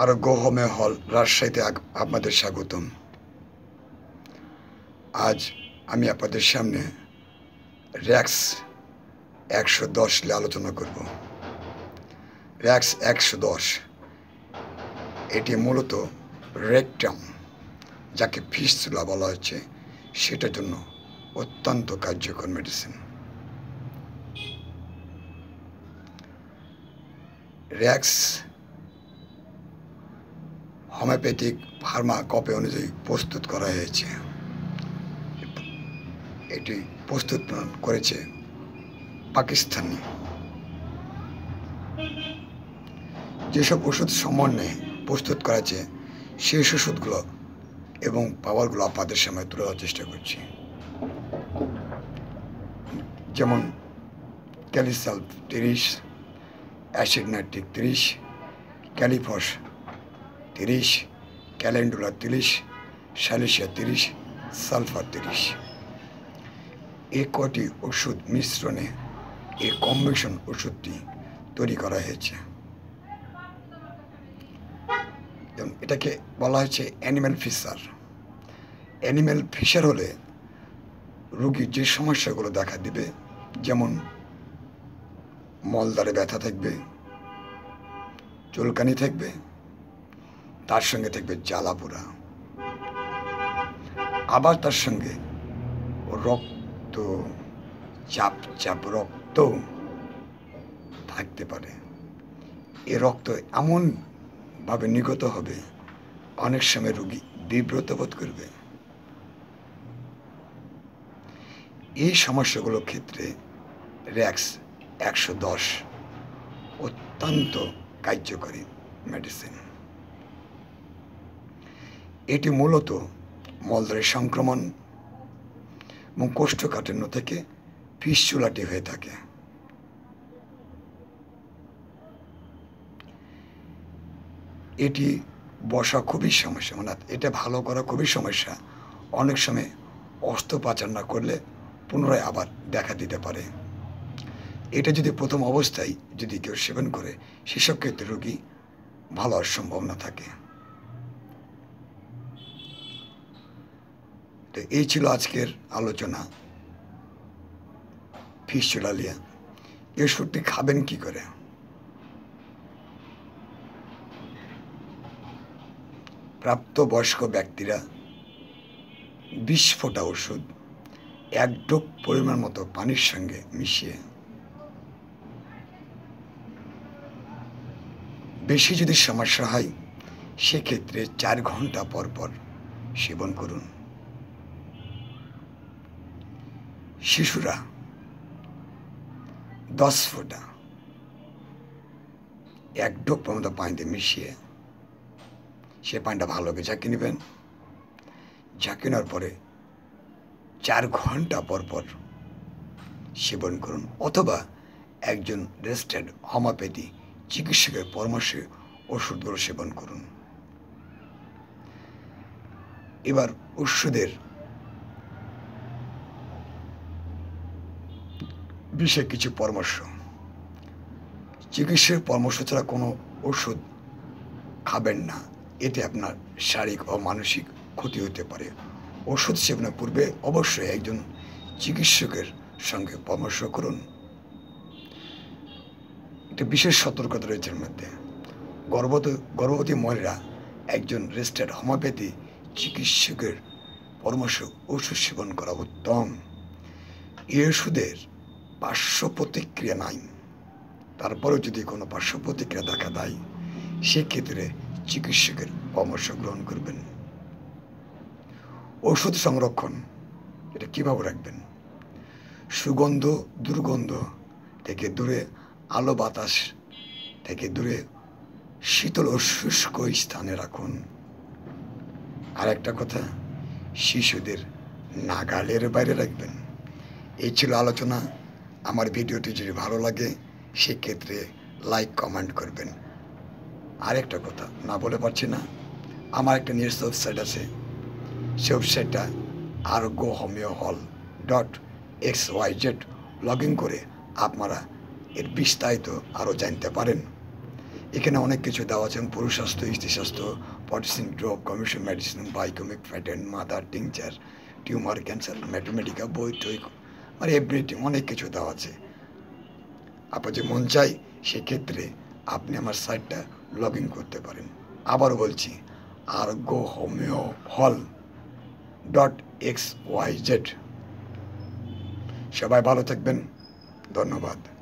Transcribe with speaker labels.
Speaker 1: আরোগ্য হোমিও হল রাজশাহীতে আপনাদের স্বাগতম। আজ আমি আপনাদের সামনে র্যাক্স 110 নিয়ে আলোচনা করব। র্যাক্স 110 এটি মূলত রেকটাম, যাকে ফিস্টুলা বলা হচ্ছে, সেটার জন্য অত্যন্ত কার্যকর মেডিসিন। র্যাক্স হোমিওপ্যাথিক ফার্মাকপি অনুযায়ী প্রস্তুত করা হয়েছে। এটি প্রস্তুত করেছে পাকিস্তানি। যেসব ওষুধ সমন্বয়ে প্রস্তুত করা হয়েছে সেই ওষুধগুলো এবং পাওয়ারগুলো আপনাদের সামনে তুলে ধরার চেষ্টা করছি। যেমন ক্যালিসাল 30, অ্যাসিড নাইট্রিক 30, ক্যালিফস 30, ক্যালেন্ডুলা 30, স্যালিসিয়া 30, সালফার 30। এই কটি ওষুধ মিশ্রণে এই কম্বিনেশন ওষুধটি তৈরি করা হয়েছে। যেমন এটাকে বলা হয়েছে অ্যানিম্যাল ফিশার। অ্যানিম্যাল ফিশার হলে রোগীর যে সমস্যাগুলো দেখা দিবে, যেমন মলদ্বারে ব্যথা থাকবে, চুলকানি থাকবে, তার সঙ্গে থাকবে জ্বালাপোড়া, আবার তার সঙ্গে রক্ত চাপ রক্ত থাকতে পারে। এ রক্ত এমনভাবে নিগত হবে, অনেক সময় রোগী বিব্রত বোধ করবে। এই সমস্যাগুলোর ক্ষেত্রে র্যাক্স 110 অত্যন্ত কার্যকরী মেডিসিন। এটি মূলত মলদ্বারের সংক্রমণ এবং কোষ্ঠকাঠিন্য থেকে ফিস্টুলাটি হয়ে থাকে। এটি বসা খুবই সমস্যা, মানে এটা ভালো করা খুবই সমস্যা। অনেক সময় অস্ত্রোপচার না করলে পুনরায় আবার দেখা দিতে পারে। এটা যদি প্রথম অবস্থায় যদি কেউ সেবন করে, সেসব ক্ষেত্রে রোগী ভালো হওয়ার সম্ভাবনা থাকে। তো এই ছিল আজকের আলোচনা ফিস্টুলা নিয়ে। এই ওষুধটি খাবেন কি করে? প্রাপ্তবয়স্ক ব্যক্তিরা 20 ফোঁটা ওষুধ 1 ডোপ পরিমাণ মতো পানির সঙ্গে মিশিয়ে, বেশি যদি সমস্যা হয় সেক্ষেত্রে 4 ঘন্টা পর পর সেবন করুন। শিশুরা 10 ফোঁটা 1 ডোপ পর্যন্ত পানিতে মিশিয়ে সে পানিটা ভালো করে ঝাঁকিয়ে নেবেন। ঝাঁকিয়ে নেওয়ার পরে 4 ঘন্টা পর পর সেবন করুন, অথবা একজন রেজিস্টার্ড হোমিওপ্যাথি চিকিৎসকের পরামর্শে ওষুধগুলো সেবন করুন। এবার ওষুধের বিষয়ে কিছু পরামর্শ। চিকিৎসকের পরামর্শ ছাড়া কোনো ওষুধ খাবেন না, এতে আপনার শারীরিক ও মানসিক ক্ষতি হতে পারে। ওষুধ সেবনের পূর্বে অবশ্যই একজন চিকিৎসকের সঙ্গে পরামর্শ করুন। একটা বিশেষ সতর্কতা রয়েছে এর মধ্যে। গর্ভবতী মহিলারা একজন রেজিস্টার্ড হোমিওপ্যাথি চিকিৎসকের পরামর্শ ওষুধ সেবন করা উত্তম। এই ওষুধের পার্শ্ব প্রতিক্রিয়া নাই, তারপরেও যদি কোনো পার্শ্ব প্রতিক্রিয়া দেখা দেয় সেক্ষেত্রে চিকিৎসকের পরামর্শ গ্রহণ করবেন। ওষুধ সংরক্ষণ এটা কীভাবে রাখবেন? সুগন্ধ দুর্গন্ধ থেকে দূরে, আলো বাতাস থেকে দূরে, শীতল ও শুষ্ক স্থানে রাখুন। আর একটা কথা, শিশুদের নাগালের বাইরে রাখবেন। এই ছিল আলোচনা। আমার ভিডিওটি যদি ভালো লাগে সেক্ষেত্রে লাইক কমেন্ট করবেন। আরেকটা কথা না বলে পারছি না, আমার একটা নিজস্ব ওয়েবসাইট আছে। সে ওয়েবসাইটটা argohomeohall.xyz লগ ইন করে আপনারা এর বিস্তারিত আরও জানতে পারেন। এখানে অনেক কিছু দেওয়া আছে, পুরুষ স্বাস্থ্য, স্ত্রী স্বাস্থ্য, পটিসিন ড্রপ, কমিশন মেডিসিন, বাইকমিক ফ্যাটেন, মাদার টিংচার, টিউমার, ক্যান্সার, ম্যাথমেটিকা, বই টই, মানে এভরিথিং অনেক কিছু দেওয়া আছে। আপনার যে মন চাই সেক্ষেত্রে আপনি আমার সাইটটা লগ ইন করতে পারেন। আবার বলছি, argohomeohall.xyz। সবাই ভালো থাকবেন, ধন্যবাদ।